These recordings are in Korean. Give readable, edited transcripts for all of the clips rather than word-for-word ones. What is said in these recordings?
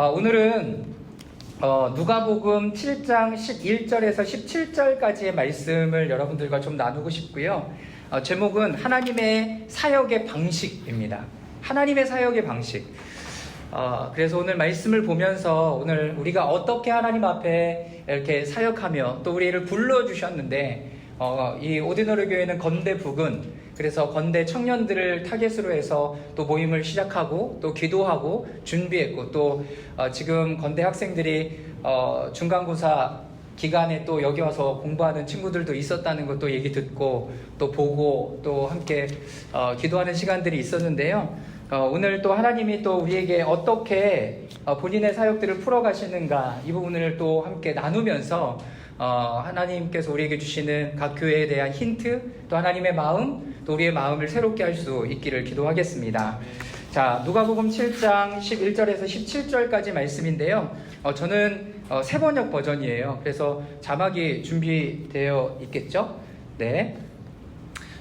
오늘은 누가복음 7장 11절에서 17절까지의 말씀을 여러분들과 좀 나누고 싶고요. 제목은 하나님의 사역의 방식입니다. 하나님의 사역의 방식. 그래서 오늘 말씀을 보면서 오늘 우리가 어떻게 하나님 앞에 이렇게 사역하며 또 우리를 불러주셨는데 이 오디너리 교회는 건대 부근, 그래서 건대 청년들을 타겟으로 해서 또 모임을 시작하고 또 기도하고 준비했고 또 지금 건대 학생들이 중간고사 기간에 또 여기 와서 공부하는 친구들도 있었다는 것도 얘기 듣고 또 보고 또 함께 기도하는 시간들이 있었는데요. 오늘 또 하나님이 또 우리에게 어떻게 본인의 사역들을 풀어가시는가, 이 부분을 또 함께 나누면서 하나님께서 우리에게 주시는 각 교회에 대한 힌트, 또 하나님의 마음, 또 우리의 마음을 새롭게 할 수 있기를 기도하겠습니다. 자, 누가복음 7장 11절에서 17절까지 말씀인데요. 저는 새번역 버전이에요. 그래서 자막이 준비되어 있겠죠? 네.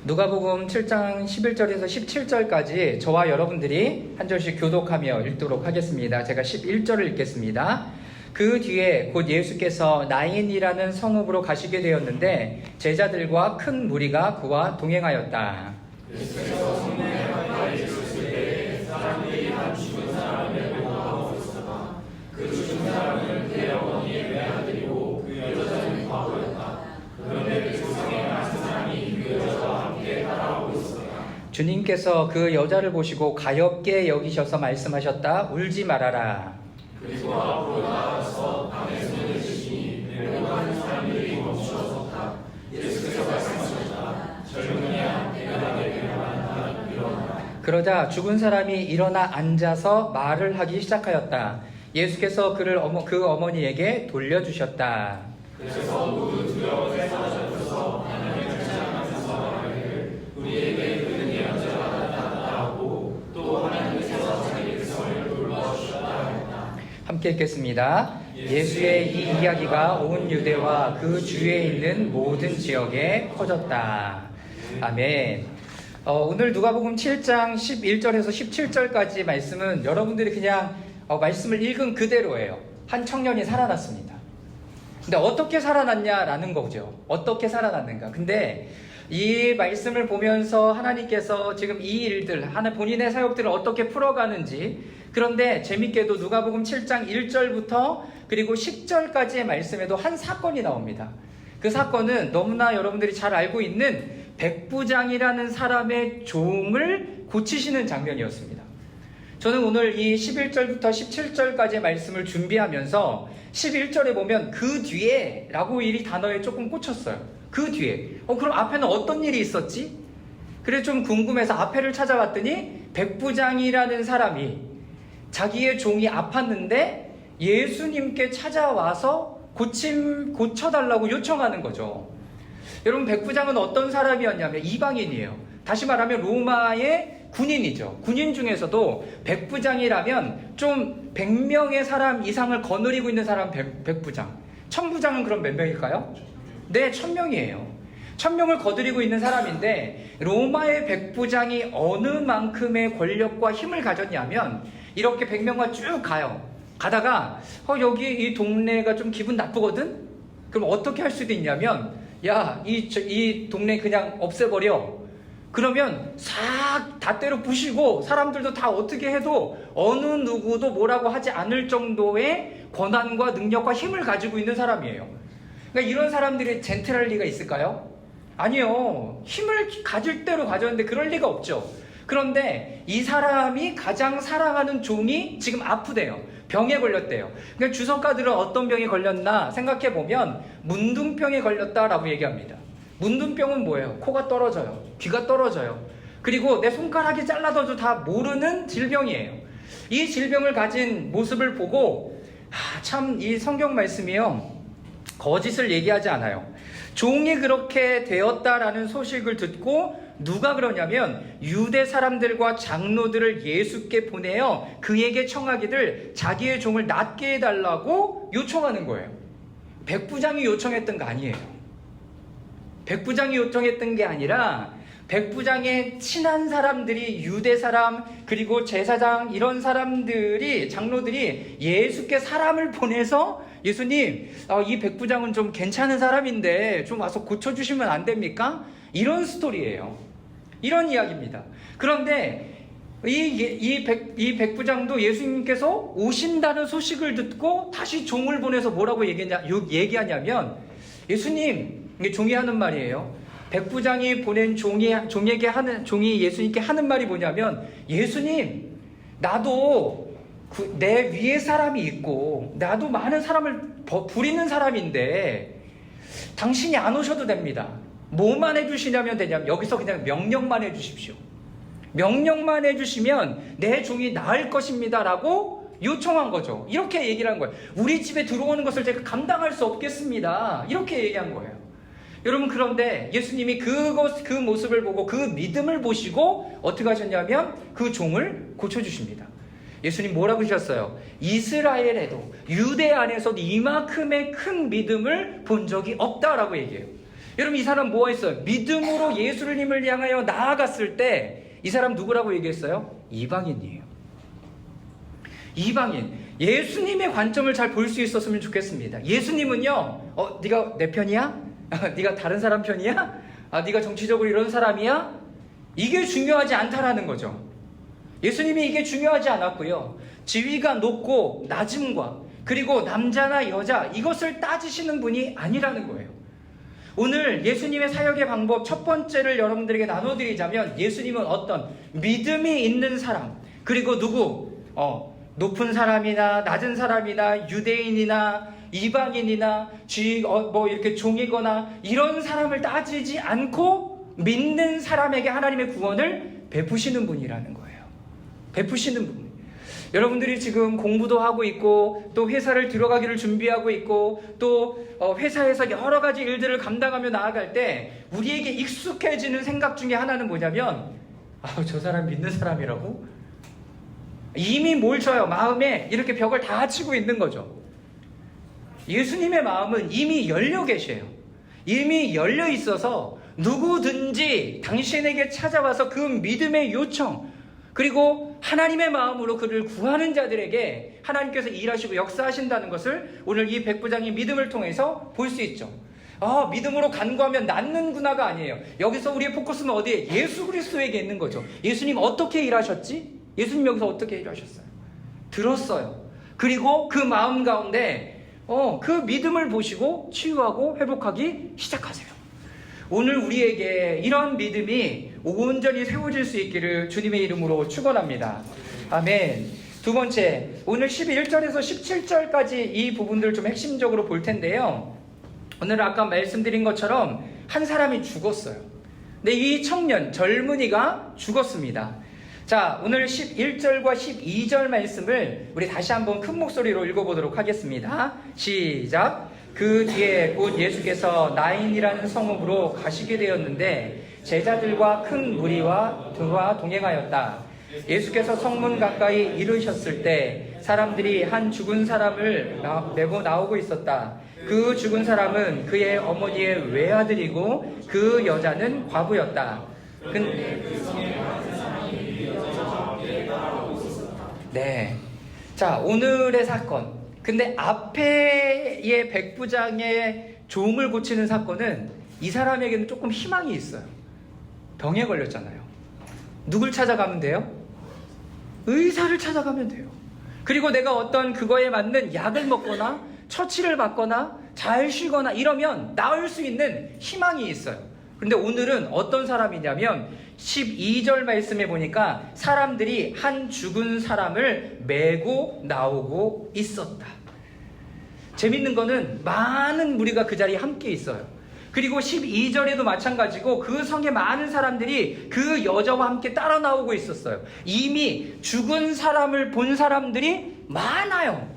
누가복음 7장 11절에서 17절까지 저와 여러분들이 한 절씩 교독하며 읽도록 하겠습니다. 제가 11절을 읽겠습니다. 그 뒤에 곧 예수께서 나인이라는 성읍으로 가시게 되었는데 제자들과 큰 무리가 그와 동행하였다. 예수께서 성문에 가까이 있었을 때 사람들이 한 죽은 사람을 보고하고 있었다. 그 죽은 사람은 그의 어머니의 외아들이고 그 여자는 과부였다. 그런데 그 성에 한 사람이 그 여자와 함께 따라오고 있었다. 주님께서 그 여자를 보시고 가엾게 여기셔서 말씀하셨다. 울지 말아라. 그리고 앞으로 나아가서 방에 손을 드시니 내려가는 사람들이 멈추어섰다. 예수께서 말씀하셨다. 젊은이야, 내가 내게 말한다. 일어나라. 그러자 죽은 사람이 일어나 앉아서 말을 하기 시작하였다. 예수께서 그를 그 어머니에게 돌려주셨다. 그래서 모두 두려워서 사라져서 하나님을 찬양하면서 말하기를 우리에게 그는 예언자가 나타났다 하고 또 하나님께서 자기 백성을 돌보아주셨다 했다. 함께 읽겠습니다. 예수의 이 이야기가 온 유대와 그 주위에 있는 모든 지역에 퍼졌다. 아멘. 오늘 누가복음 7장 11절에서 17절까지 말씀은 여러분들이 그냥 말씀을 읽은 그대로예요. 한 청년이 살아났습니다. 근데 어떻게 살아났냐라는 거죠. 어떻게 살아났는가. 근데 이 말씀을 보면서 하나님께서 지금 이 일들, 본인의 사역들을 어떻게 풀어가는지, 그런데 재밌게도 누가복음 7장 1절부터 그리고 10절까지의 말씀에도 한 사건이 나옵니다. 그 사건은 너무나 여러분들이 잘 알고 있는 백부장이라는 사람의 종을 고치시는 장면이었습니다. 저는 오늘 이 11절부터 17절까지의 말씀을 준비하면서 11절에 보면 그 뒤에 라고 이 단어에 조금 꽂혔어요. 그 뒤에. 그럼 앞에는 어떤 일이 있었지? 그래 좀 궁금해서 앞에를 찾아봤더니 백부장이라는 사람이 자기의 종이 아팠는데 예수님께 찾아와서 고쳐달라고 요청하는 거죠. 여러분, 백부장은 어떤 사람이었냐면 이방인이에요. 다시 말하면 로마의 군인이죠. 군인 중에서도 백부장이라면 좀 100명의 사람 이상을 거느리고 있는 사람 백부장. 천부장은 그럼 몇 명일까요? 네, 1000명이에요. 1000명을 거느리고 있는 사람인데 로마의 백부장이 어느 만큼의 권력과 힘을 가졌냐면 이렇게 100명과 쭉 가요. 가다가 여기 이 동네가 좀 기분 나쁘거든? 그럼 어떻게 할 수도 있냐면 야, 이 동네 그냥 없애버려. 그러면 싹 다 때려 부시고 사람들도 다 어떻게 해도 어느 누구도 뭐라고 하지 않을 정도의 권한과 능력과 힘을 가지고 있는 사람이에요. 그러니까 이런 사람들이 젠틀할 리가 있을까요? 아니요. 힘을 가질 대로 가졌는데 그럴 리가 없죠. 그런데 이 사람이 가장 사랑하는 종이 지금 아프대요. 병에 걸렸대요. 그러니까 주석가들은 어떤 병에 걸렸나 생각해보면 문둥병에 걸렸다라고 얘기합니다. 문둥병은 뭐예요? 코가 떨어져요. 귀가 떨어져요. 그리고 내 손가락이 잘라져도 다 모르는 질병이에요. 이 질병을 가진 모습을 보고 참 이 성경 말씀이요, 거짓을 얘기하지 않아요. 종이 그렇게 되었다라는 소식을 듣고 누가 그러냐면 유대 사람들과 장로들을 예수께 보내어 그에게 청하기를 자기의 종을 낫게 해달라고 요청하는 거예요. 백부장이 요청했던 거 아니에요. 백부장이 요청했던 게 아니라 백부장의 친한 사람들이 유대 사람 그리고 제사장 이런 사람들이 장로들이 예수께 사람을 보내서 예수님 이 백부장은 좀 괜찮은 사람인데 좀 와서 고쳐주시면 안 됩니까? 이런 스토리예요. 이런 이야기입니다. 그런데 이 백부장도 예수님께서 오신다는 소식을 듣고 다시 종을 보내서 뭐라고 얘기하냐면 예수님, 이게 종이 하는 말이에요. 백부장이 보낸 종이 예수님께 하는 말이 뭐냐면 예수님, 나도 내 위에 사람이 있고 나도 많은 사람을 부리는 사람인데 당신이 안 오셔도 됩니다. 뭐만 해주시냐면 되냐면 여기서 그냥 명령만 해주십시오. 명령만 해주시면 내 종이 나을 것입니다 라고 요청한 거죠. 이렇게 얘기를 한 거예요. 우리 집에 들어오는 것을 제가 감당할 수 없겠습니다. 이렇게 얘기한 거예요. 여러분, 그런데 예수님이 그 모습을 보고 그 믿음을 보시고 어떻게 하셨냐면 그 종을 고쳐주십니다. 예수님 뭐라고 하셨어요? 이스라엘에도 유대 안에서도 이만큼의 큰 믿음을 본 적이 없다라고 얘기해요. 여러분, 이 사람 뭐 했어요? 믿음으로 예수님을 향하여 나아갔을 때 이 사람 누구라고 얘기했어요? 이방인이에요. 이방인. 예수님의 관점을 잘 볼 수 있었으면 좋겠습니다. 예수님은요, 네가 내 편이야? 네가 다른 사람 편이야? 네가 정치적으로 이런 사람이야? 이게 중요하지 않다라는 거죠. 예수님이 이게 중요하지 않았고요. 지위가 높고 낮음과 그리고 남자나 여자 이것을 따지시는 분이 아니라는 거예요. 오늘 예수님의 사역의 방법 첫 번째를 여러분들에게 나눠드리자면 예수님은 어떤 믿음이 있는 사람 그리고 누구? 높은 사람이나 낮은 사람이나 유대인이나 이방인이나 이렇게 종이거나 이런 사람을 따지지 않고 믿는 사람에게 하나님의 구원을 베푸시는 분이라는 거예요. 베푸시는 분. 여러분들이 지금 공부도 하고 있고 또 회사를 들어가기를 준비하고 있고 또 회사에서 여러 가지 일들을 감당하며 나아갈 때 우리에게 익숙해지는 생각 중에 하나는 뭐냐면 저 사람 믿는 사람이라고? 이미 뭘 쳐요? 마음에 이렇게 벽을 다 치고 있는 거죠. 예수님의 마음은 이미 열려 계셔요. 이미 열려 있어서 누구든지 당신에게 찾아와서 그 믿음의 요청 그리고 하나님의 마음으로 그를 구하는 자들에게 하나님께서 일하시고 역사하신다는 것을 오늘 이 백부장의 믿음을 통해서 볼 수 있죠. 믿음으로 간구하면 낫는구나가 아니에요. 여기서 우리의 포커스는 어디에? 예수 그리스도에게 있는 거죠. 예수님 어떻게 일하셨지? 예수님 여기서 어떻게 일하셨어요? 들었어요. 그리고 그 마음 가운데 그 믿음을 보시고 치유하고 회복하기 시작하세요. 오늘 우리에게 이런 믿음이 온전히 세워질 수 있기를 주님의 이름으로 축원합니다. 아멘. 두 번째, 오늘 11절에서 17절까지 이 부분들을 좀 핵심적으로 볼 텐데요. 오늘 아까 말씀드린 것처럼 한 사람이 죽었어요. 근데 이 청년, 젊은이가 죽었습니다. 자, 오늘 11절과 12절 말씀을 우리 다시 한번 큰 목소리로 읽어보도록 하겠습니다. 시작. 그 뒤에 곧 예수께서 나인이라는 성읍으로 가시게 되었는데 제자들과 큰 무리와 동행하였다. 예수께서 성문 가까이 이르셨을 때 사람들이 한 죽은 사람을 메고 나오고 있었다. 그 죽은 사람은 그의 어머니의 외아들이고 그 여자는 과부였다. 네. 자, 오늘의 사건. 근데 앞에의 백부장의 종을 고치는 사건은 이 사람에게는 조금 희망이 있어요. 병에 걸렸잖아요. 누굴 찾아가면 돼요? 의사를 찾아가면 돼요. 그리고 내가 어떤 그거에 맞는 약을 먹거나 처치를 받거나 잘 쉬거나 이러면 나을 수 있는 희망이 있어요. 그런데 오늘은 어떤 사람이냐면 12절 말씀에 보니까 사람들이 한 죽은 사람을 메고 나오고 있었다. 재밌는 거는 많은 무리가 그 자리에 함께 있어요. 그리고 12절에도 마찬가지고 그 성에 많은 사람들이 그 여자와 함께 따라 나오고 있었어요. 이미 죽은 사람을 본 사람들이 많아요.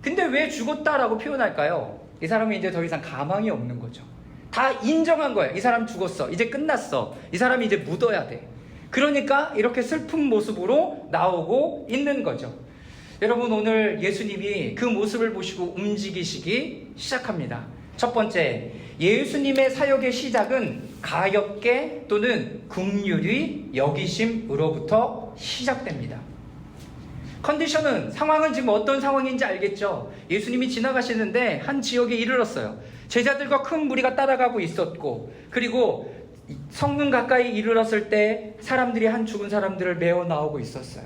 근데 왜 죽었다라고 표현할까요? 이 사람은 이제 더 이상 가망이 없는 거죠. 다 인정한 거예요. 이 사람 죽었어. 이제 끝났어. 이 사람이 이제 묻어야 돼. 그러니까 이렇게 슬픈 모습으로 나오고 있는 거죠. 여러분, 오늘 예수님이 그 모습을 보시고 움직이시기 시작합니다. 첫 번째, 예수님의 사역의 시작은 가엾게 또는 긍휼히 여기심으로부터 시작됩니다. 컨디션은, 상황은 지금 어떤 상황인지 알겠죠? 예수님이 지나가시는데 한 지역에 이르렀어요. 제자들과 큰 무리가 따라가고 있었고, 그리고 성문 가까이 이르렀을 때 사람들이 한 죽은 사람들을 메어 나오고 있었어요.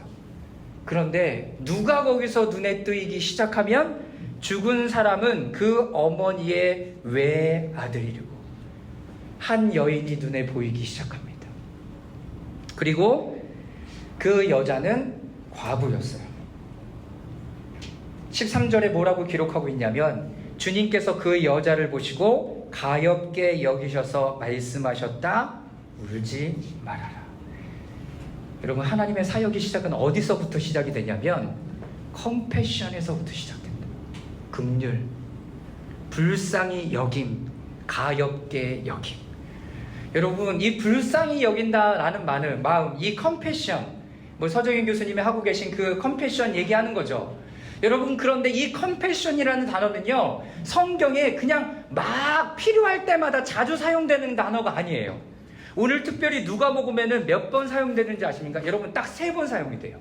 그런데 누가 거기서 눈에 띄기 시작하면 죽은 사람은 그 어머니의 외아들이고 한 여인이 눈에 보이기 시작합니다. 그리고 그 여자는 과부였어요. 13절에 뭐라고 기록하고 있냐면, 주님께서 그 여자를 보시고 가엾게 여기셔서 말씀하셨다. 울지 말아라. 여러분, 하나님의 사역의 시작은 어디서부터 시작이 되냐면 컴패션에서부터 시작됩니다. 긍휼, 불쌍히 여김, 가엾게 여김. 여러분, 이 불쌍히 여긴다라는 마음, 이 컴패션, 서정인 교수님이 하고 계신 그 컴패션 얘기하는 거죠. 여러분, 그런데 이 컴패션이라는 단어는요, 성경에 그냥 막 필요할 때마다 자주 사용되는 단어가 아니에요. 오늘 특별히 누가복음에는 몇 번 사용되는지 아십니까? 여러분, 딱 3번 사용이 돼요.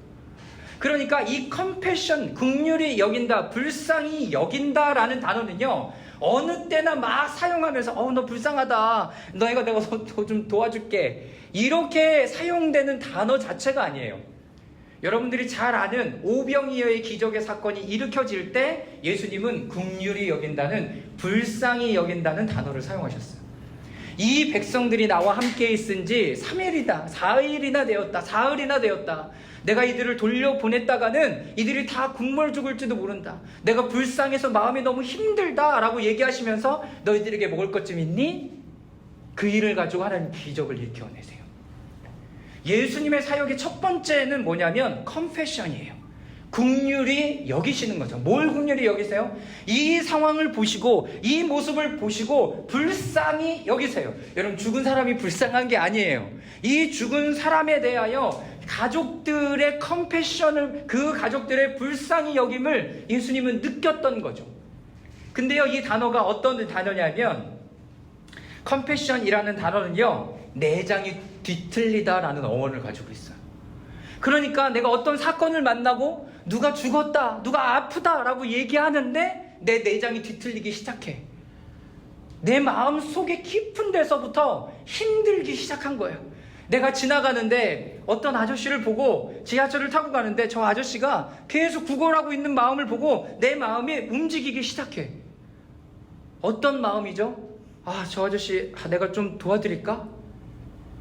그러니까 이 컴패션, 긍휼히 여긴다, 불쌍히 여긴다라는 단어는요, 어느 때나 막 사용하면서 너 불쌍하다, 내가 좀 도와줄게, 이렇게 사용되는 단어 자체가 아니에요. 여러분들이 잘 아는 오병이어의 기적의 사건이 일으켜질 때 예수님은 긍휼히 여긴다는, 불쌍히 여긴다는 단어를 사용하셨어요. 이 백성들이 나와 함께 있은 지 3일이다, 4일이나 되었다, 사흘이나 되었다. 내가 이들을 돌려보냈다가는 이들이 다 굶어 죽을지도 모른다. 내가 불쌍해서 마음이 너무 힘들다 라고 얘기하시면서 너희들에게 먹을 것 좀 있니? 그 일을 가지고 하나님 기적을 일으켜내세요. 예수님의 사역의 첫 번째는 뭐냐면 컴패션이에요. 긍휼히 여기시는 거죠. 뭘 긍휼히 여기세요? 이 상황을 보시고, 이 모습을 보시고 불쌍히 여기세요. 여러분, 죽은 사람이 불쌍한 게 아니에요. 이 죽은 사람에 대하여 가족들의 컴패션을, 그 가족들의 불쌍히 여김을 예수님은 느꼈던 거죠. 근데요, 이 단어가 어떤 단어냐면, 컴패션이라는 단어는요, 내장이 뒤틀리다라는 어원을 가지고 있어요. 그러니까 내가 어떤 사건을 만나고 누가 죽었다, 누가 아프다 라고 얘기하는데 내 내장이 뒤틀리기 시작해. 내 마음 속에 깊은 데서부터 힘들기 시작한 거예요. 내가 지나가는데 어떤 아저씨를 보고 지하철을 타고 가는데 저 아저씨가 계속 구걸하고 있는 마음을 보고 내 마음이 움직이기 시작해. 어떤 마음이죠? 저 아저씨 내가 좀 도와드릴까?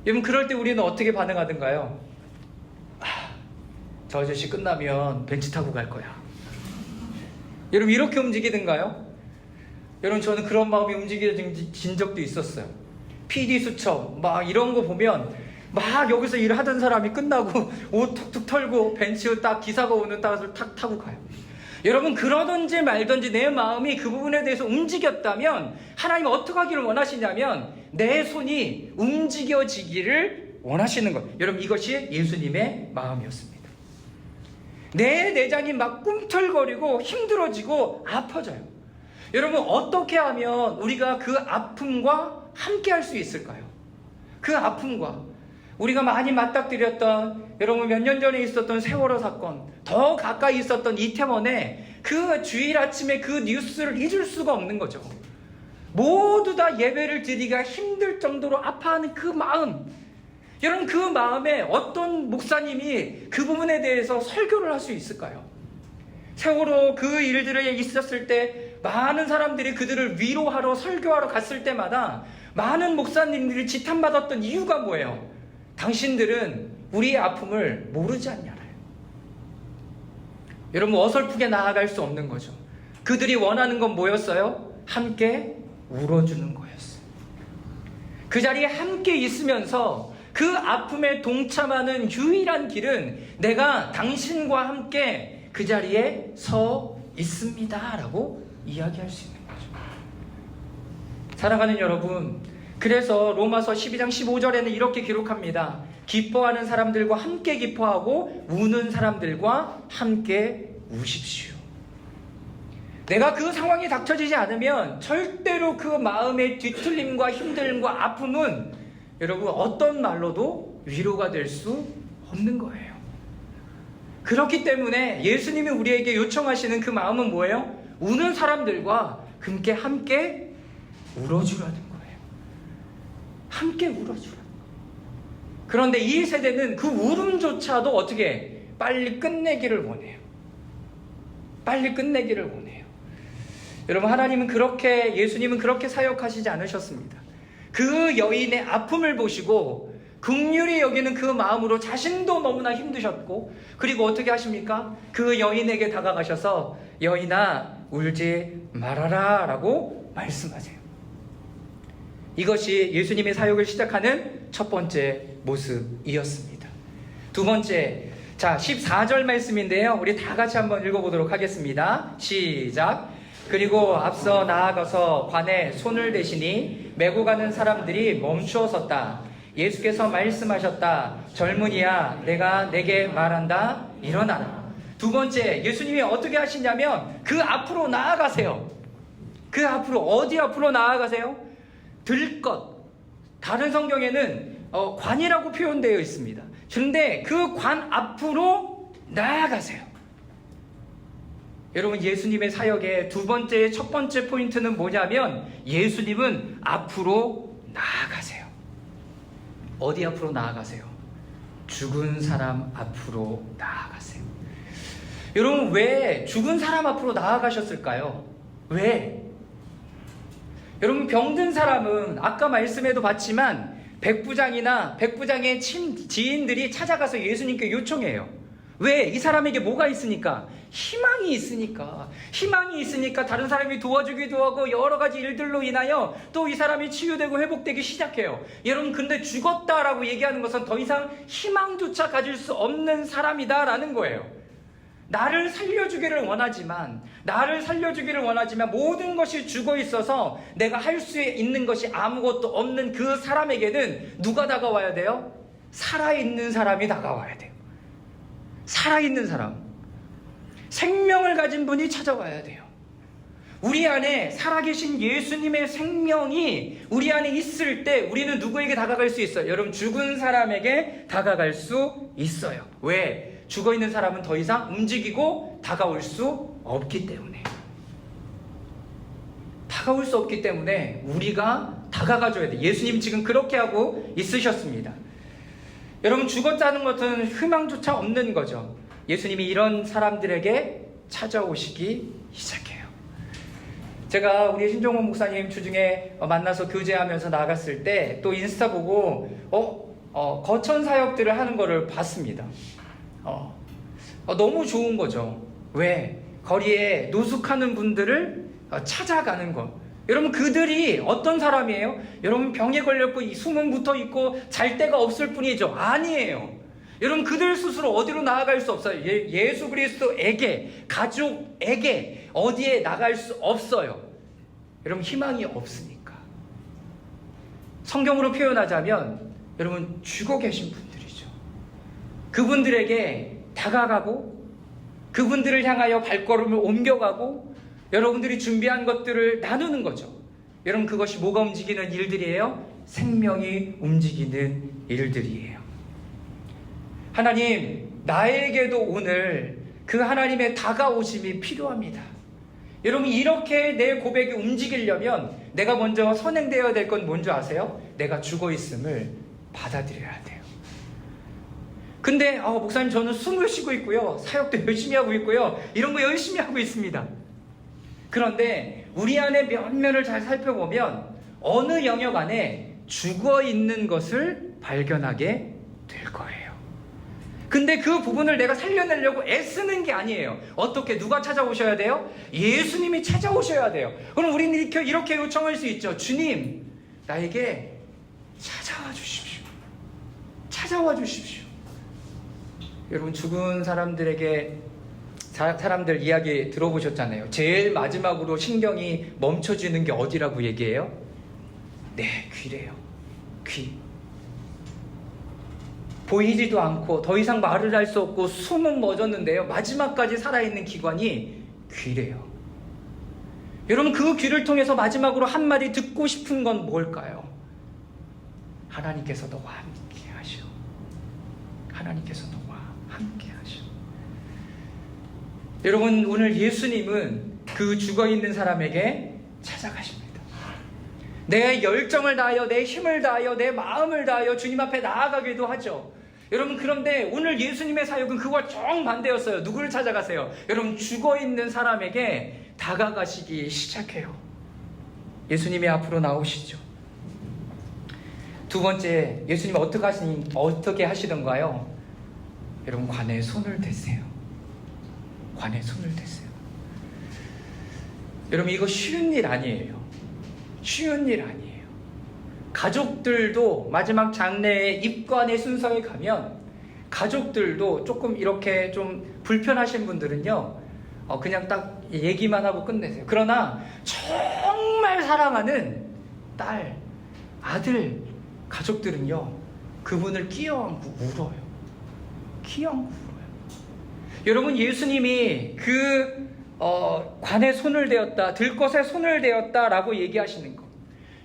여러분, 그럴 때 우리는 어떻게 반응하던가요? 저 아저씨 끝나면 벤츠 타고 갈 거야. 여러분, 이렇게 움직이던가요? 여러분, 저는 그런 마음이 움직여진 적도 있었어요. PD 수첩 막 이런 거 보면 막 여기서 일하던 사람이 끝나고 옷 툭툭 털고 벤츠 딱 기사가 오는 따라서 탁 타고 가요. 여러분, 그러든지 말든지 내 마음이 그 부분에 대해서 움직였다면 하나님은 어떻게 하기를 원하시냐면 내 손이 움직여지기를 원하시는 거예요. 여러분, 이것이 예수님의 마음이었습니다. 내 내장이 막 꿈틀거리고 힘들어지고 아파져요. 여러분, 어떻게 하면 우리가 그 아픔과 함께 할 수 있을까요? 그 아픔과 우리가 많이 맞닥뜨렸던, 여러분 몇 년 전에 있었던 세월호 사건, 더 가까이 있었던 이태원에 그 주일 아침에 그 뉴스를 잊을 수가 없는 거죠. 모두 다 예배를 드리기가 힘들 정도로 아파하는 그 마음, 여러분, 그 마음에 어떤 목사님이 그 부분에 대해서 설교를 할 수 있을까요? 세월호 그 일들에 있었을 때 많은 사람들이 그들을 위로하러 설교하러 갔을 때마다 많은 목사님들이 지탄받았던 이유가 뭐예요? 당신들은 우리의 아픔을 모르지 않냐나요. 여러분, 어설프게 나아갈 수 없는 거죠. 그들이 원하는 건 뭐였어요? 함께 울어주는 거였어요. 그 자리에 함께 있으면서 그 아픔에 동참하는 유일한 길은 내가 당신과 함께 그 자리에 서 있습니다 라고 이야기할 수 있는 거죠. 사랑하는 여러분, 그래서 로마서 12장 15절에는 이렇게 기록합니다. 기뻐하는 사람들과 함께 기뻐하고 우는 사람들과 함께 우십시오. 내가 그 상황이 닥쳐지지 않으면 절대로 그 마음의 뒤틀림과 힘듦과 아픔은 여러분 어떤 말로도 위로가 될 수 없는 거예요. 그렇기 때문에 예수님이 우리에게 요청하시는 그 마음은 뭐예요? 우는 사람들과 함께 울어주라는 거예요. 함께 울어주라. 그런데 이 세대는 그 울음조차도 어떻게 빨리 끝내기를 원해요. 빨리 끝내기를 원해요. 여러분, 예수님은 그렇게 사역하시지 않으셨습니다. 그 여인의 아픔을 보시고 긍휼히 여기는 그 마음으로 자신도 너무나 힘드셨고, 그리고 어떻게 하십니까? 그 여인에게 다가가셔서 여인아 울지 말아라 라고 말씀하세요. 이것이 예수님의 사역을 시작하는 첫 번째 모습이었습니다. 두 번째, 자 14절 말씀인데요, 우리 다 같이 한번 읽어보도록 하겠습니다. 시작. 그리고 앞서 나아가서 관에 손을 대시니 메고 가는 사람들이 멈추어 섰다. 예수께서 말씀하셨다. 젊은이야, 내가 내게 말한다. 일어나라. 두 번째, 예수님이 어떻게 하시냐면 그 앞으로 나아가세요. 그 앞으로, 어디 앞으로 나아가세요? 들것. 다른 성경에는 관이라고 표현되어 있습니다. 그런데 그 관 앞으로 나아가세요. 여러분, 예수님의 사역의 첫 번째 포인트는 뭐냐면 예수님은 앞으로 나아가세요. 어디 앞으로 나아가세요? 죽은 사람 앞으로 나아가세요. 여러분, 왜 죽은 사람 앞으로 나아가셨을까요? 왜? 여러분, 병든 사람은 아까 말씀에도 봤지만 백부장의 지인들이 찾아가서 예수님께 요청해요. 왜? 이 사람에게 뭐가 있으니까? 희망이 있으니까 다른 사람이 도와주기도 하고 여러 가지 일들로 인하여 또 이 사람이 치유되고 회복되기 시작해요. 여러분, 근데 죽었다라고 얘기하는 것은 더 이상 희망조차 가질 수 없는 사람이다라는 거예요. 나를 살려주기를 원하지만 모든 것이 죽어 있어서 내가 할 수 있는 것이 아무것도 없는 그 사람에게는 누가 다가와야 돼요? 살아있는 사람이 다가와야 돼요. 살아있는 사람, 생명을 가진 분이 찾아와야 돼요. 우리 안에 살아계신 예수님의 생명이 우리 안에 있을 때 우리는 누구에게 다가갈 수 있어요? 여러분, 죽은 사람에게 다가갈 수 있어요. 왜? 죽어있는 사람은 더 이상 움직이고 다가올 수 없기 때문에. 다가올 수 없기 때문에 우리가 다가가줘야 돼요. 예수님 지금 그렇게 하고 있으셨습니다. 여러분, 죽었다는 것은 희망조차 없는 거죠. 예수님이 이런 사람들에게 찾아오시기 시작해요. 제가 우리 신종원 목사님 주중에 만나서 교제하면서 나갔을 때 또 인스타 보고 거천 사역들을 하는 거를 봤습니다. 너무 좋은 거죠. 왜? 거리에 노숙하는 분들을 찾아가는 것. 여러분, 그들이 어떤 사람이에요? 여러분, 병에 걸렸고 숨은 붙어 있고 잘 데가 없을 뿐이죠. 아니에요. 여러분, 그들 스스로 어디로 나아갈 수 없어요. 예수 그리스도에게, 가족에게 어디에 나갈 수 없어요. 여러분, 희망이 없으니까. 성경으로 표현하자면 여러분, 죽어 계신 분들이죠. 그분들에게 다가가고 그분들을 향하여 발걸음을 옮겨가고 여러분들이 준비한 것들을 나누는 거죠. 여러분, 그것이 뭐가 움직이는 일들이에요? 생명이 움직이는 일들이에요. 하나님, 나에게도 오늘 그 하나님의 다가오심이 필요합니다. 여러분, 이렇게 내 고백이 움직이려면 내가 먼저 선행되어야 될 건 뭔지 아세요? 내가 죽어있음을 받아들여야 돼요. 근데 목사님, 저는 숨을 쉬고 있고요, 사역도 열심히 하고 있고요, 이런 거 열심히 하고 있습니다. 그런데 우리 안에 면면을 잘 살펴보면 어느 영역 안에 죽어있는 것을 발견하게 될 거예요. 근데 그 부분을 내가 살려내려고 애쓰는 게 아니에요. 어떻게, 누가 찾아오셔야 돼요? 예수님이 찾아오셔야 돼요. 그럼 우리는 이렇게 요청할 수 있죠. 주님, 나에게 찾아와 주십시오. 찾아와 주십시오. 여러분, 죽은 사람들 이야기 들어보셨잖아요. 제일 마지막으로 신경이 멈춰지는 게 어디라고 얘기해요? 네, 귀래요. 귀. 보이지도 않고 더 이상 말을 할 수 없고 숨은 멎었는데요, 마지막까지 살아있는 기관이 귀래요. 여러분, 그 귀를 통해서 마지막으로 한마디 듣고 싶은 건 뭘까요? 하나님께서 너와 함께 하시오. 하나님께서 너와 함께 하시오. 여러분, 오늘 예수님은 그 죽어있는 사람에게 찾아가십니다. 내 열정을 다하여, 내 힘을 다하여, 내 마음을 다하여 주님 앞에 나아가기도 하죠. 여러분, 그런데 오늘 예수님의 사역은 그와 정반대였어요. 누구를 찾아가세요? 여러분, 죽어있는 사람에게 다가가시기 시작해요. 예수님이 앞으로 나오시죠. 두 번째, 예수님이 어떻게 하시던가요? 여러분, 관에 손을 대세요. 관에 손을 대세요. 여러분, 이거 쉬운 일 아니에요. 쉬운 일 아니에요. 가족들도 마지막 장례에 입관의 순서에 가면 가족들도 조금 이렇게 좀 불편하신 분들은요, 그냥 딱 얘기만 하고 끝내세요. 그러나 정말 사랑하는 딸, 아들, 가족들은요, 그분을 끼어안고 울어요. 끼어안고 울어요. 여러분, 예수님이 관에 손을 대었다, 들것에 손을 대었다 라고 얘기하시는 것,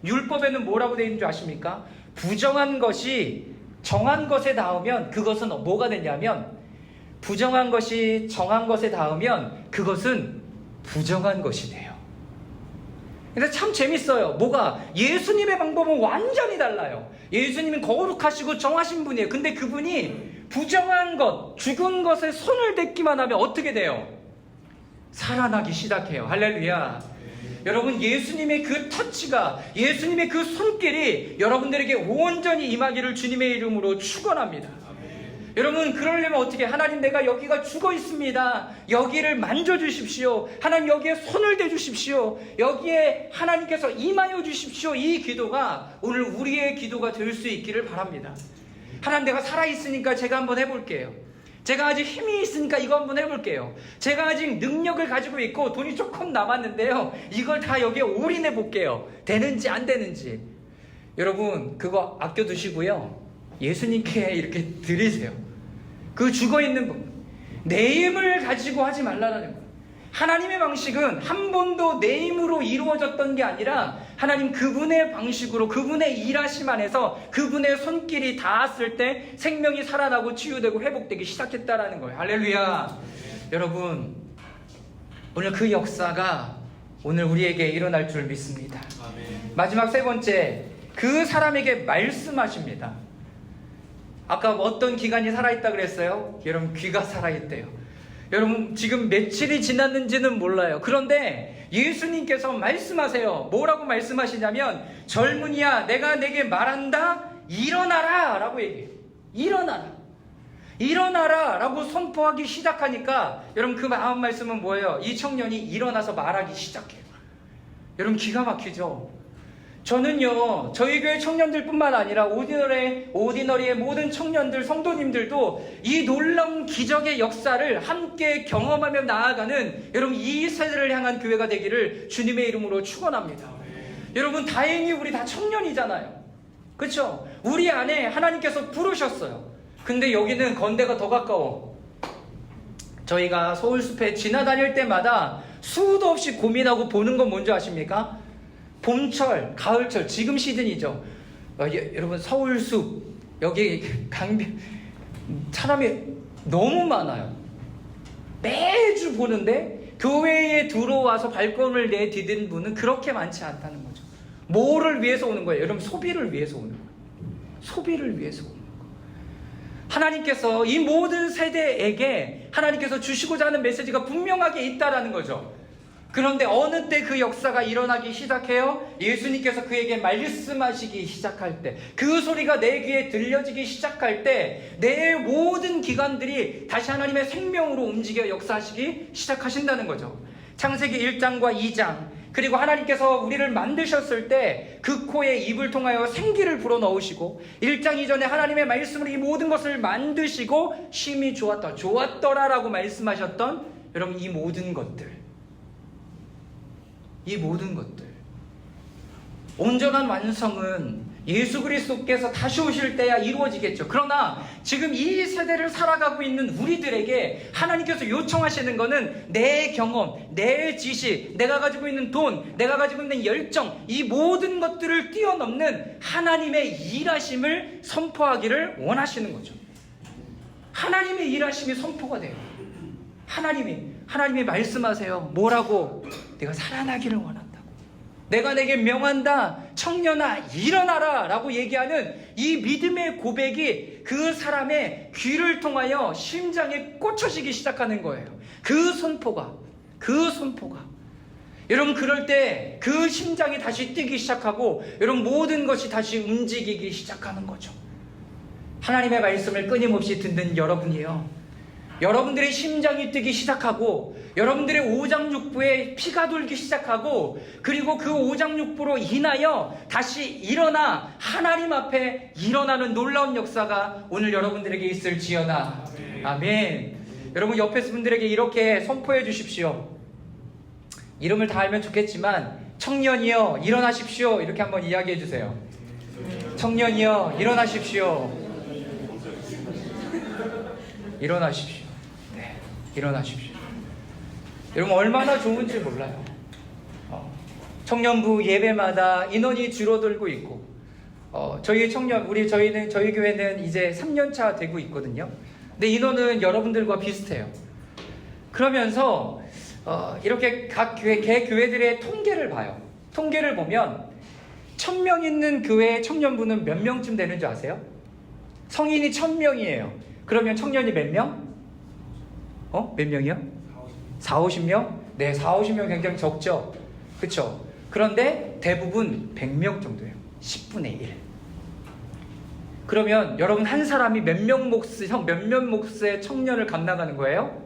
율법에는 뭐라고 되어 있는 줄 아십니까? 부정한 것이 정한 것에 닿으면 그것은 뭐가 되냐면, 부정한 것이 정한 것에 닿으면 그것은 부정한 것이 돼요. 근데 참 재밌어요. 뭐가? 예수님의 방법은 완전히 달라요. 예수님은 거룩하시고 정하신 분이에요. 근데 그분이 부정한 것, 죽은 것에 손을 댔기만 하면 어떻게 돼요? 살아나기 시작해요. 할렐루야. 여러분, 예수님의 그 터치가, 예수님의 그 손길이 여러분들에게 온전히 임하기를 주님의 이름으로 축원합니다. 여러분, 그러려면 어떻게? 하나님, 내가 여기가 죽어 있습니다. 여기를 만져주십시오. 하나님, 여기에 손을 대주십시오. 여기에 하나님께서 임하여 주십시오. 이 기도가 오늘 우리의 기도가 될 수 있기를 바랍니다. 하나님, 내가 살아있으니까 제가 한번 해볼게요. 제가 아직 힘이 있으니까 이거 한번 해볼게요. 제가 아직 능력을 가지고 있고 돈이 조금 남았는데요, 이걸 다 여기에 올인해 볼게요. 되는지 안 되는지. 여러분, 그거 아껴두시고요, 예수님께 이렇게 드리세요. 그 죽어있는 분, 내 힘을 가지고 하지 말라는 거예요. 하나님의 방식은 한 번도 내 힘으로 이루어졌던 게 아니라 하나님 그분의 방식으로, 그분의 일하심 안에서 그분의 손길이 닿았을 때 생명이 살아나고 치유되고 회복되기 시작했다라는 거예요. 할렐루야. 여러분, 오늘 그 역사가 오늘 우리에게 일어날 줄 믿습니다. 아멘. 마지막 세 번째, 그 사람에게 말씀하십니다. 아까 어떤 기간이 살아있다 그랬어요? 여러분, 귀가 살아있대요. 여러분, 지금 며칠이 지났는지는 몰라요. 그런데 예수님께서 말씀하세요. 뭐라고 말씀하시냐면, 젊은이야, 내가 내게 말한다, 일어나라 라고 얘기해요. 일어나라, 일어나라 라고 선포하기 시작하니까, 여러분, 그 마음 말씀은 뭐예요? 이 청년이 일어나서 말하기 시작해요. 여러분, 기가 막히죠? 저는요, 저희 교회 청년들뿐만 아니라 오디너리의 모든 청년들, 성도님들도 이 놀라운 기적의 역사를 함께 경험하며 나아가는 여러분, 이 세대를 향한 교회가 되기를 주님의 이름으로 축원합니다. 여러분, 다행히 우리 다 청년이잖아요. 그렇죠? 우리 안에 하나님께서 부르셨어요. 근데 여기는 건대가 더 가까워. 저희가 서울숲에 지나다닐 때마다 수도 없이 고민하고 보는 건 뭔지 아십니까? 봄철, 가을철, 지금 시즌이죠. 여러분, 서울숲, 여기 강변, 사람이 너무 많아요. 매주 보는데 교회에 들어와서 발걸음을 내디딘 분은 그렇게 많지 않다는 거죠. 뭐를 위해서 오는 거예요? 여러분, 소비를 위해서 오는 거예요. 소비를 위해서 오는 거예요. 하나님께서 이 모든 세대에게 하나님께서 주시고자 하는 메시지가 분명하게 있다라는 거죠. 그런데 어느 때 그 역사가 일어나기 시작해요? 예수님께서 그에게 말씀하시기 시작할 때, 그 소리가 내 귀에 들려지기 시작할 때, 내 모든 기관들이 다시 하나님의 생명으로 움직여 역사하시기 시작하신다는 거죠. 창세기 1장과 2장, 그리고 하나님께서 우리를 만드셨을 때 그 코에 입을 통하여 생기를 불어넣으시고, 1장 이전에 하나님의 말씀으로 이 모든 것을 만드시고 심히 좋았더라라고 말씀하셨던 여러분, 이 모든 것들, 이 모든 것들, 온전한 완성은 예수 그리스도께서 다시 오실 때야 이루어지겠죠. 그러나 지금 이 세대를 살아가고 있는 우리들에게 하나님께서 요청하시는 것은 내 경험, 내 지식, 내가 가지고 있는 돈, 내가 가지고 있는 열정, 이 모든 것들을 뛰어넘는 하나님의 일하심을 선포하기를 원하시는 거죠. 하나님의 일하심이 선포가 돼요. 하나님이 말씀하세요. 뭐라고? 내가 살아나기를 원한다고. 내가 내게 명한다. 청년아 일어나라 라고 얘기하는 이 믿음의 고백이 그 사람의 귀를 통하여 심장에 꽂혀지기 시작하는 거예요. 그 선포가 여러분, 그럴 때 그 심장이 다시 뛰기 시작하고 여러분 모든 것이 다시 움직이기 시작하는 거죠. 하나님의 말씀을 끊임없이 듣는 여러분이요, 여러분들의 심장이 뛰기 시작하고 여러분들의 오장육부에 피가 돌기 시작하고 그리고 그 오장육부로 인하여 다시 일어나 하나님 앞에 일어나는 놀라운 역사가 오늘 여러분들에게 있을지어다. 아멘. 여러분, 옆에 분들에게 이렇게 선포해 주십시오. 이름을 다 알면 좋겠지만 청년이여 일어나십시오. 이렇게 한번 이야기해 주세요. 청년이여 일어나십시오. 일어나십시오. 네, 일어나십시오. 여러분, 얼마나 좋은지 몰라요. 청년부 예배마다 인원이 줄어들고 있고, 저희 교회는 이제 3년차 되고 있거든요. 근데 인원은 여러분들과 비슷해요. 그러면서 이렇게 각 교회들의 통계를 봐요. 통계를 보면 1000명 있는 교회의 청년부는 몇 명쯤 되는 줄 아세요? 성인이 1000명이에요. 그러면 청년이 몇 명? 몇 명이요? 4, 50명? 네, 4, 50명 굉장히 적죠? 그쵸? 그런데 대부분 100명 정도예요. 10분의 1. 그러면 여러분 한 사람이 몇몇 몫의 청년을 감당하는 거예요?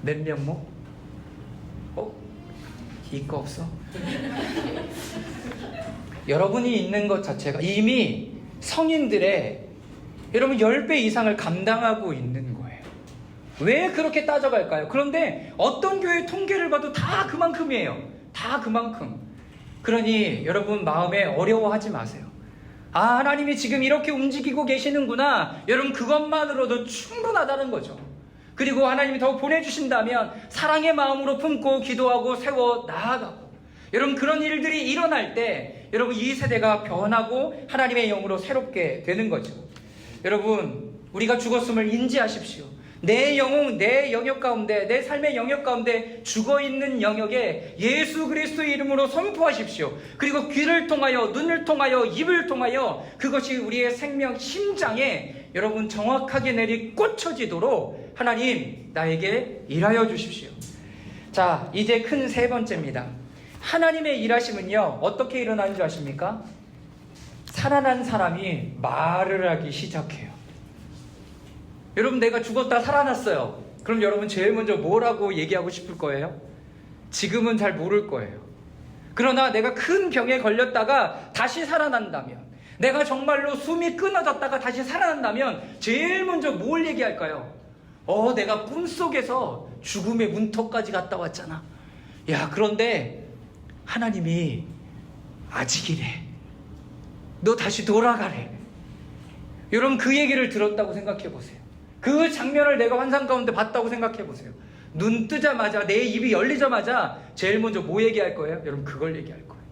몇몇 몫? 이거 없어? 여러분이 있는 것 자체가 이미 성인들의 여러분 10배 이상을 감당하고 있는 거예요. 왜 그렇게 따져갈까요? 그런데 어떤 교회 통계를 봐도 다 그만큼이에요. 다 그만큼. 그러니 여러분 마음에 어려워하지 마세요. 하나님이 지금 이렇게 움직이고 계시는구나. 여러분 그것만으로도 충분하다는 거죠. 그리고 하나님이 더 보내주신다면 사랑의 마음으로 품고 기도하고 세워 나아가고, 여러분 그런 일들이 일어날 때 여러분 이 세대가 변하고 하나님의 영으로 새롭게 되는 거죠. 여러분, 우리가 죽었음을 인지하십시오. 내 영혼, 내 영역 가운데, 내 삶의 영역 가운데 죽어있는 영역에 예수 그리스도의 이름으로 선포하십시오. 그리고 귀를 통하여, 눈을 통하여, 입을 통하여 그것이 우리의 생명 심장에 여러분 정확하게 내리 꽂혀지도록 하나님 나에게 일하여 주십시오. 자, 이제 큰 세 번째입니다. 하나님의 일하심은요, 어떻게 일어나는 줄 아십니까? 살아난 사람이 말을 하기 시작해요. 여러분, 내가 죽었다 살아났어요. 그럼 여러분 제일 먼저 뭐라고 얘기하고 싶을 거예요? 지금은 잘 모를 거예요. 그러나 내가 큰 병에 걸렸다가 다시 살아난다면, 내가 정말로 숨이 끊어졌다가 다시 살아난다면 제일 먼저 뭘 얘기할까요? 내가 꿈속에서 죽음의 문턱까지 갔다 왔잖아. 야, 그런데 하나님이 아직이래. 너 다시 돌아가래. 여러분 그 얘기를 들었다고 생각해 보세요. 그 장면을 내가 환상 가운데 봤다고 생각해 보세요. 눈 뜨자마자, 내 입이 열리자마자 제일 먼저 뭐 얘기할 거예요? 여러분 그걸 얘기할 거예요.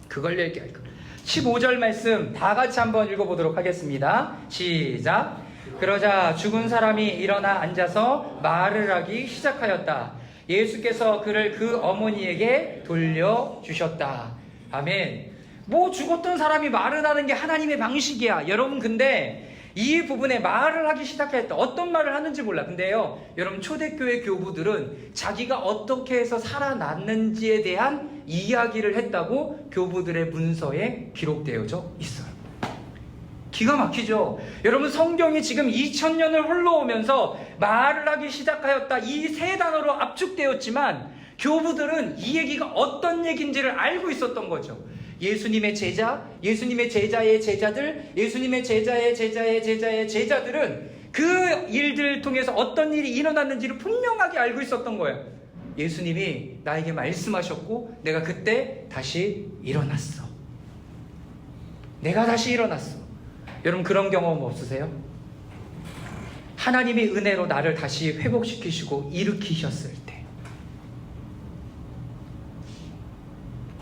그걸 얘기할 거예요. 15절 말씀 다 같이 한번 읽어보도록 하겠습니다. 시작. 그러자 죽은 사람이 일어나 앉아서 말을 하기 시작하였다. 예수께서 그를 그 어머니에게 돌려주셨다. 아멘. 죽었던 사람이 말을 하는 게 하나님의 방식이야. 여러분, 근데 이 부분에 말을 하기 시작했다. 어떤 말을 하는지 몰라. 근데요, 여러분 초대교회 교부들은 자기가 어떻게 해서 살아났는지에 대한 이야기를 했다고 교부들의 문서에 기록되어져 있어요. 기가 막히죠. 여러분, 성경이 지금 2000년을 흘러오면서 말을 하기 시작하였다, 이 세 단어로 압축되었지만 교부들은 이 얘기가 어떤 얘기인지를 알고 있었던 거죠. 예수님의 제자, 예수님의 제자의 제자들, 예수님의 제자의 제자의 제자의 제자들은 그 일들을 통해서 어떤 일이 일어났는지를 분명하게 알고 있었던 거예요. 예수님이 나에게 말씀하셨고 내가 그때 다시 일어났어. 내가 다시 일어났어. 여러분 그런 경험 없으세요? 하나님의 은혜로 나를 다시 회복시키시고 일으키셨을 때,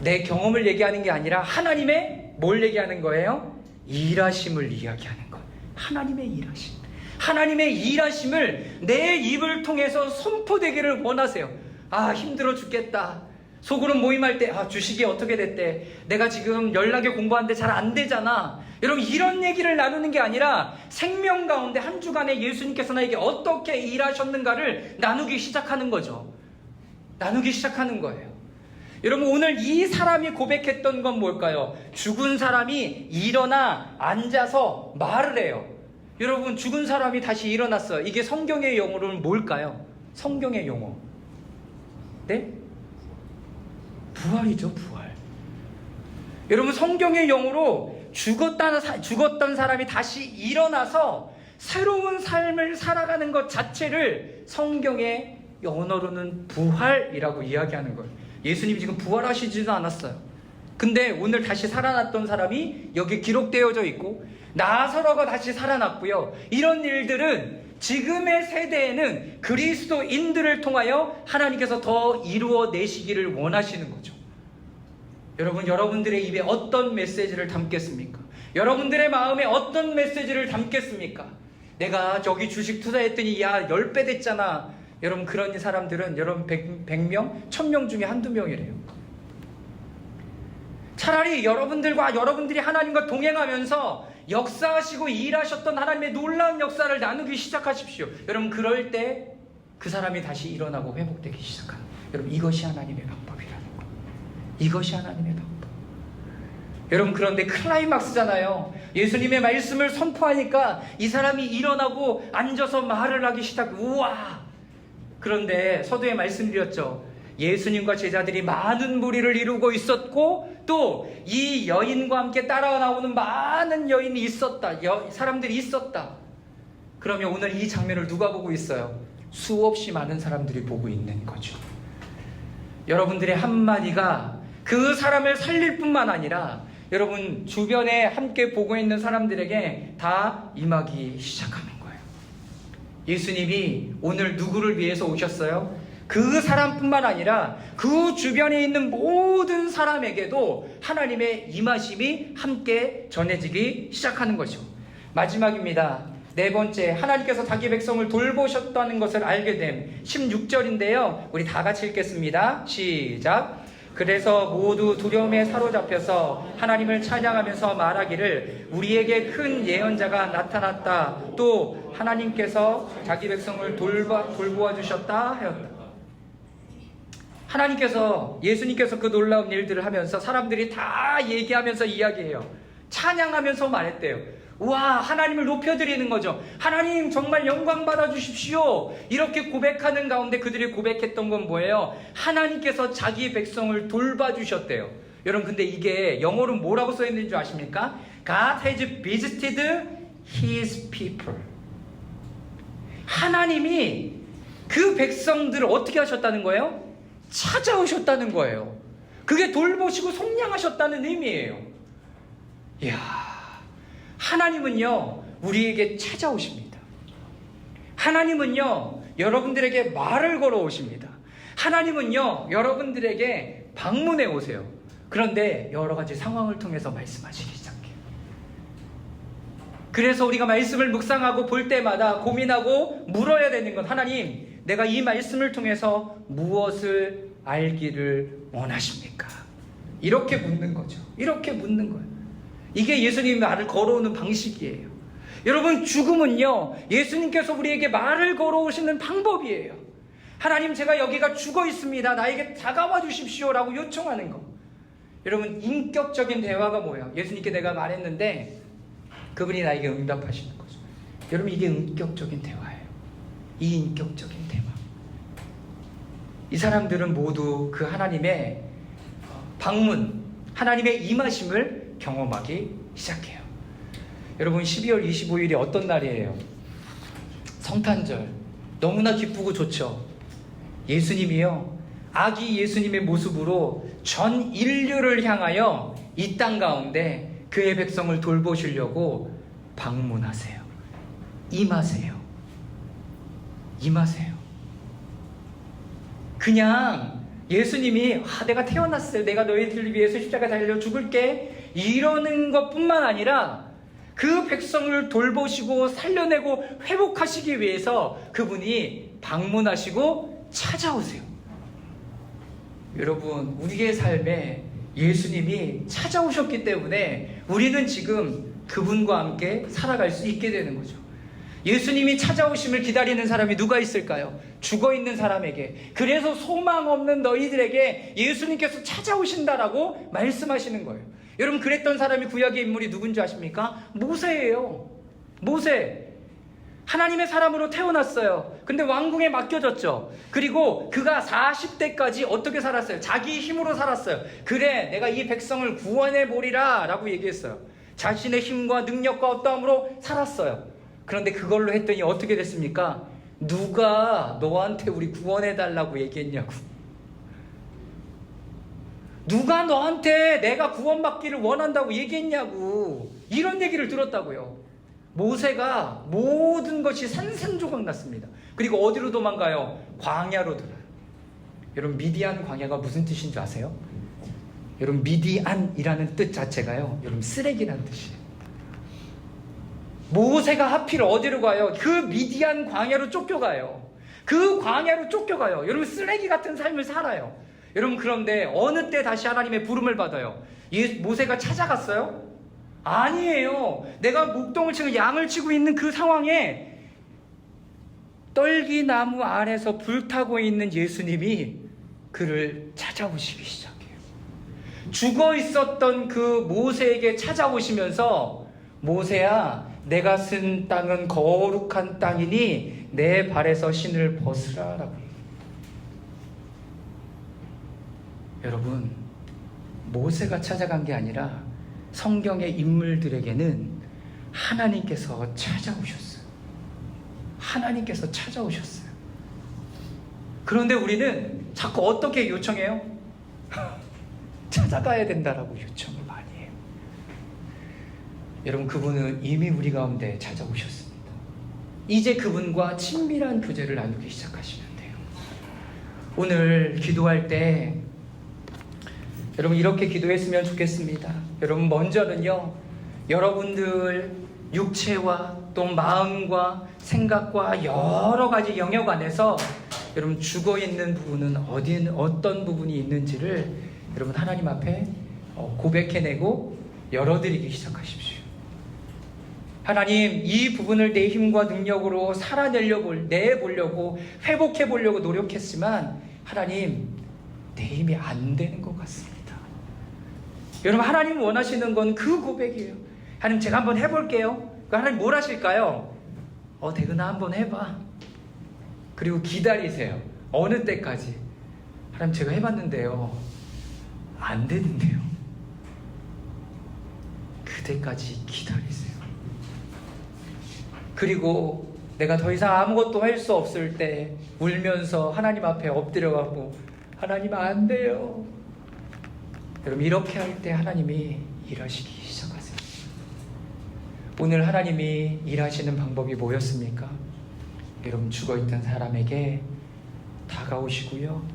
내 경험을 얘기하는 게 아니라 하나님의 뭘 얘기하는 거예요? 일하심을 이야기하는 거예요. 하나님의 일하심. 하나님의 일하심을 내 입을 통해서 선포되기를 원하세요. 아, 힘들어 죽겠다. 소그룹 모임할 때 주식이 어떻게 됐대, 내가 지금 연락에 공부하는데 잘 안 되잖아. 여러분 이런 얘기를 나누는 게 아니라 생명 가운데 한 주간에 예수님께서 나에게 어떻게 일하셨는가를 나누기 시작하는 거죠. 나누기 시작하는 거예요. 여러분 오늘 이 사람이 고백했던 건 뭘까요? 죽은 사람이 일어나 앉아서 말을 해요. 여러분 죽은 사람이 다시 일어났어요. 이게 성경의 용어로는 뭘까요? 성경의 용어. 네? 부활이죠, 부활. 여러분 성경의 용어로 죽었던 사람이 다시 일어나서 새로운 삶을 살아가는 것 자체를 성경의 언어로는 부활이라고 이야기하는 거예요. 예수님이 지금 부활하시지도 않았어요. 근데 오늘 다시 살아났던 사람이 여기 기록되어져 있고 나사로가 다시 살아났고요. 이런 일들은 지금의 세대에는 그리스도인들을 통하여 하나님께서 더 이루어내시기를 원하시는 거죠. 여러분, 여러분들의 입에 어떤 메시지를 담겠습니까? 여러분들의 마음에 어떤 메시지를 담겠습니까? 내가 저기 주식 투자했더니 야 10배 됐잖아. 여러분 그런 사람들은 여러분 100명, 1000명 중에 한두 명이래요. 차라리 여러분들이 하나님과 동행하면서 역사하시고 일하셨던 하나님의 놀라운 역사를 나누기 시작하십시오. 여러분 그럴 때 그 사람이 다시 일어나고 회복되기 시작하는, 여러분 이것이 하나님의 방법이라는 거. 이것이 하나님의 방법. 여러분 그런데 클라이막스잖아요. 예수님의 말씀을 선포하니까 이 사람이 일어나고 앉아서 말을 하기 시작. 우와. 그런데 서두에 말씀드렸죠. 예수님과 제자들이 많은 무리를 이루고 있었고 또 이 여인과 함께 따라 나오는 많은 여인이 있었다. 사람들이 있었다. 그러면 오늘 이 장면을 누가 보고 있어요? 수없이 많은 사람들이 보고 있는 거죠. 여러분들의 한마디가 그 사람을 살릴 뿐만 아니라 여러분 주변에 함께 보고 있는 사람들에게 다 임하기 시작하는 거예요. 예수님이 오늘 누구를 위해서 오셨어요? 그 사람뿐만 아니라 그 주변에 있는 모든 사람에게도 하나님의 임하심이 함께 전해지기 시작하는 거죠. 마지막입니다. 네 번째, 하나님께서 자기 백성을 돌보셨다는 것을 알게 됨. 16절인데요. 우리 다 같이 읽겠습니다. 시작. 그래서 모두 두려움에 사로잡혀서 하나님을 찬양하면서 말하기를 우리에게 큰 예언자가 나타났다. 또 하나님께서 자기 백성을 돌보아 주셨다 하였다. 하나님께서, 예수님께서 그 놀라운 일들을 하면서 사람들이 다 얘기하면서 이야기해요. 찬양하면서 말했대요. 우와, 하나님을 높여드리는 거죠. 하나님 정말 영광 받아주십시오. 이렇게 고백하는 가운데 그들이 고백했던 건 뭐예요? 하나님께서 자기 백성을 돌봐주셨대요. 여러분 근데 이게 영어로 뭐라고 써있는 줄 아십니까? God has visited his people. 하나님이 그 백성들을 어떻게 하셨다는 거예요? 찾아오셨다는 거예요. 그게 돌보시고 속량하셨다는 의미예요. 이야, 하나님은요 우리에게 찾아오십니다. 하나님은요 여러분들에게 말을 걸어오십니다. 하나님은요 여러분들에게 방문해 오세요. 그런데 여러 가지 상황을 통해서 말씀하시기 시작해요. 그래서 우리가 말씀을 묵상하고 볼 때마다 고민하고 물어야 되는 건, 하나님 내가 이 말씀을 통해서 무엇을 알기를 원하십니까? 이렇게 묻는 거죠. 이렇게 묻는 거예요. 이게 예수님이 말을 걸어오는 방식이에요. 여러분 죽음은요 예수님께서 우리에게 말을 걸어오시는 방법이에요. 하나님 제가 여기가 죽어 있습니다. 나에게 다가와 주십시오 라고 요청하는 거. 여러분 인격적인 대화가 뭐예요? 예수님께 내가 말했는데 그분이 나에게 응답하시는 거죠. 여러분 이게 인격적인 대화예요. 이 인격적인 대화. 이 사람들은 모두 그 하나님의 방문, 하나님의 임하심을 경험하기 시작해요. 여러분 12월 25일이 어떤 날이에요? 성탄절. 너무나 기쁘고 좋죠. 예수님이요 아기 예수님의 모습으로 전 인류를 향하여 이 땅 가운데 그의 백성을 돌보시려고 방문하세요. 임하세요. 임하세요. 그냥 예수님이 내가 태어났어요, 내가 너희들을 위해서 십자가에 달려 죽을게, 이러는 것뿐만 아니라 그 백성을 돌보시고 살려내고 회복하시기 위해서 그분이 방문하시고 찾아오세요. 여러분, 우리의 삶에 예수님이 찾아오셨기 때문에 우리는 지금 그분과 함께 살아갈 수 있게 되는 거죠. 예수님이 찾아오심을 기다리는 사람이 누가 있을까요? 죽어있는 사람에게. 그래서 소망 없는 너희들에게 예수님께서 찾아오신다라고 말씀하시는 거예요. 여러분, 그랬던 사람이 구약의 인물이 누군지 아십니까? 모세예요. 모세. 하나님의 사람으로 태어났어요. 근데 왕궁에 맡겨졌죠. 그리고 그가 40대까지 어떻게 살았어요? 자기 힘으로 살았어요. 그래, 내가 이 백성을 구원해 보리라 라고 얘기했어요. 자신의 힘과 능력과 어떠함으로 살았어요. 그런데 그걸로 했더니 어떻게 됐습니까? 누가 너한테 우리 구원해 달라고 얘기했냐고. 누가 너한테 내가 구원받기를 원한다고 얘기했냐고. 이런 얘기를 들었다고요. 모세가 모든 것이 산산조각 났습니다. 그리고 어디로 도망가요? 광야로 들어요. 여러분, 미디안 광야가 무슨 뜻인 줄 아세요? 여러분, 미디안이라는 뜻 자체가요, 여러분, 쓰레기라는 뜻이에요. 모세가 하필 어디로 가요? 그 미디안 광야로 쫓겨가요. 그 광야로 쫓겨가요. 여러분, 쓰레기 같은 삶을 살아요. 여러분, 그런데 어느 때 다시 하나님의 부름을 받아요? 모세가 찾아갔어요? 아니에요. 내가 목동을 치고 양을 치고 있는 그 상황에 떨기나무 아래서 불타고 있는 예수님이 그를 찾아오시기 시작해요. 죽어 있었던 그 모세에게 찾아오시면서, 모세야, 내가 쓴 땅은 거룩한 땅이니 내 발에서 신을 벗으라라고 얘기해요. 여러분, 모세가 찾아간 게 아니라 성경의 인물들에게는 하나님께서 찾아오셨어요. 하나님께서 찾아오셨어요. 그런데 우리는 자꾸 어떻게 요청해요? 찾아가야 된다라고 요청을 많이 해요. 여러분, 그분은 이미 우리 가운데 찾아오셨습니다. 이제 그분과 친밀한 교제를 나누기 시작하시면 돼요. 오늘 기도할 때 여러분, 이렇게 기도했으면 좋겠습니다. 여러분, 먼저는요, 여러분들 육체와 또 마음과 생각과 여러 가지 영역 안에서 여러분 죽어있는 부분은 어떤 부분이 있는지를 여러분 하나님 앞에 고백해내고 열어드리기 시작하십시오. 하나님, 이 부분을 내 힘과 능력으로 내보려고 회복해보려고 노력했지만 하나님, 내 힘이 안 되는 것 같습니다. 여러분, 하나님 원하시는 건 그 고백이에요. 하나님, 제가 한번 해볼게요. 하나님 뭘 하실까요? 대근아, 한번 해봐. 그리고 기다리세요. 어느 때까지? 하나님, 제가 해봤는데요, 안 되는데요. 그때까지 기다리세요. 그리고 내가 더 이상 아무것도 할 수 없을 때 울면서 하나님 앞에 엎드려가고, 하나님 안 돼요. 여러분, 이렇게 할 때 하나님이 일하시기 시작하세요. 오늘 하나님이 일하시는 방법이 뭐였습니까? 여러분, 죽어있던 사람에게 다가오시고요,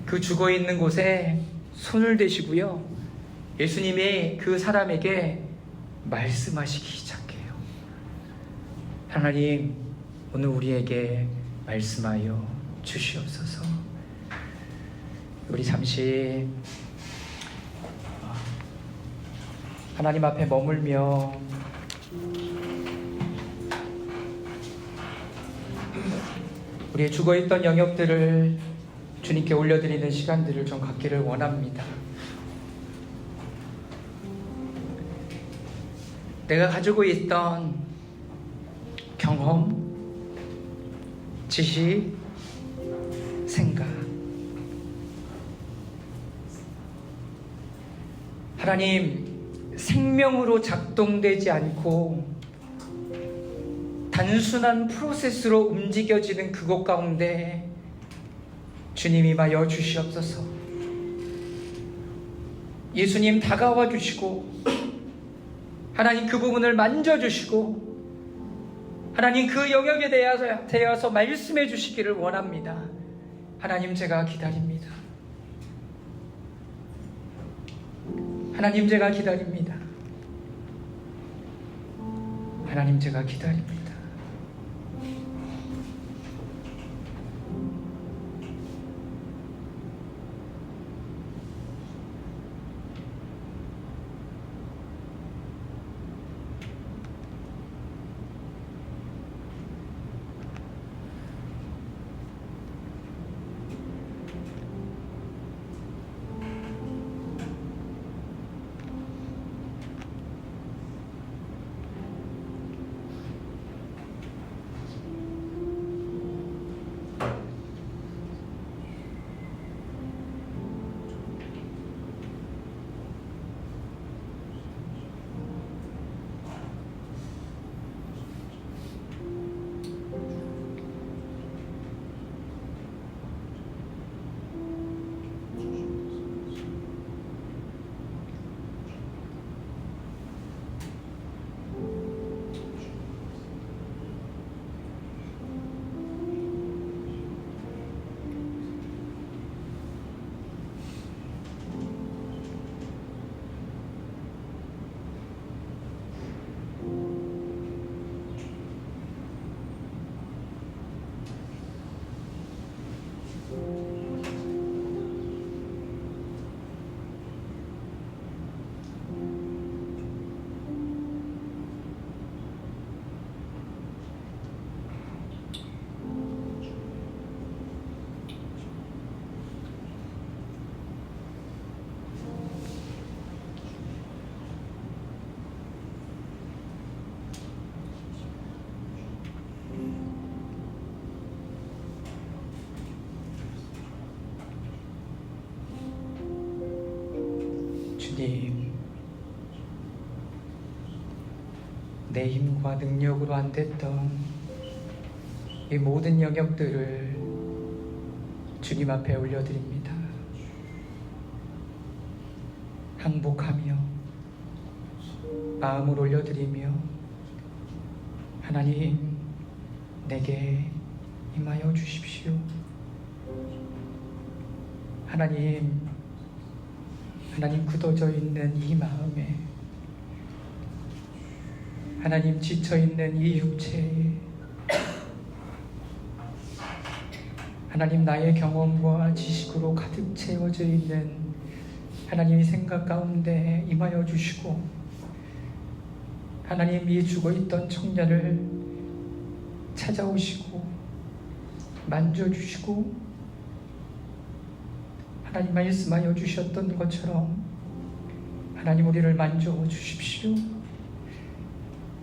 그 죽어있는 곳에 손을 대시고요, 예수님이 그 사람에게 말씀하시기 시작해요. 하나님, 오늘 우리에게 말씀하여 주시옵소서. 우리 잠시 하나님 앞에 머물며 우리의 죽어있던 영역들을 주님께 올려드리는 시간들을 좀 갖기를 원합니다. 내가 가지고 있던 경험, 지식, 생각, 하나님, 생명으로 작동되지 않고 단순한 프로세스로 움직여지는 그것 가운데 주님이 임하여 주시옵소서. 예수님, 다가와 주시고 하나님 그 부분을 만져주시고 하나님 그 영역에 대해서 말씀해 주시기를 원합니다. 하나님 제가 기다립니다. 하나님 제가 기다립니다. 하나님 제가 기다립니다. 주님, 내 힘과 능력으로 안 됐던 이 모든 영역들을 주님 앞에 올려드립니다. 항복하며 마음을 올려드리며 하나님 내게 임하여 주십시오. 하나님 굳어져 있는 이 마음에, 하나님 지쳐 있는 이 육체에, 하나님 나의 경험과 지식으로 가득 채워져 있는 하나님의 생각 가운데 임하여 주시고, 하나님이 죽어 있던 청년을 찾아오시고 만져주시고, 하나님 말씀하여 주셨던 것처럼 하나님 우리를 만져 주십시오.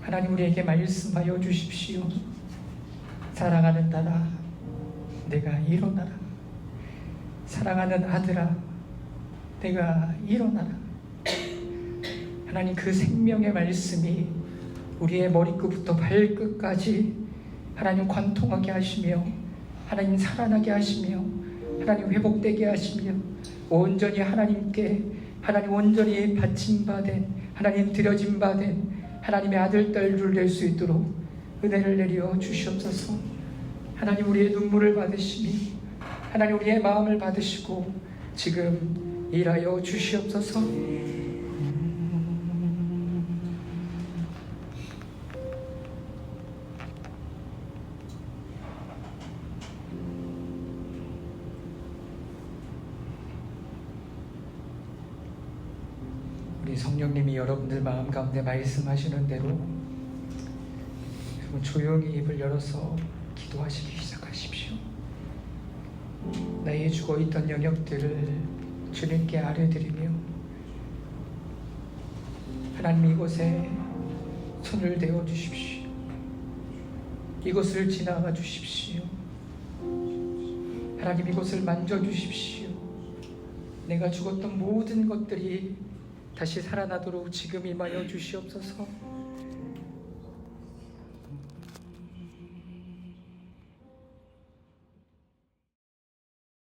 하나님 우리에게 말씀하여 주십시오. 사랑하는 딸아, 내가 일어나라. 사랑하는 아들아, 내가 일어나라. 하나님 그 생명의 말씀이 우리의 머리끝부터 발끝까지 하나님 관통하게 하시며, 하나님 살아나게 하시며, 하나님 회복되게 하시며, 온전히 하나님께 하나님 온전히 바침받은, 하나님 드려진 바된 하나님의 아들 딸들 될 수 있도록 은혜를 내려 주시옵소서. 하나님 우리의 눈물을 받으시니 하나님 우리의 마음을 받으시고 지금 일하여 주시옵소서. 우리 성령님이 여러분들 마음 가운데 말씀하시는 대로 여러분 조용히 입을 열어서 기도하시기 시작하십시오. 나의 죽어있던 영역들을 주님께 아뢰드리며, 하나님 이곳에 손을 대어 주십시오. 이곳을 지나가 주십시오. 하나님 이곳을 만져 주십시오. 내가 죽었던 모든 것들이 다시 살아나도록 지금 임하여 주시옵소서.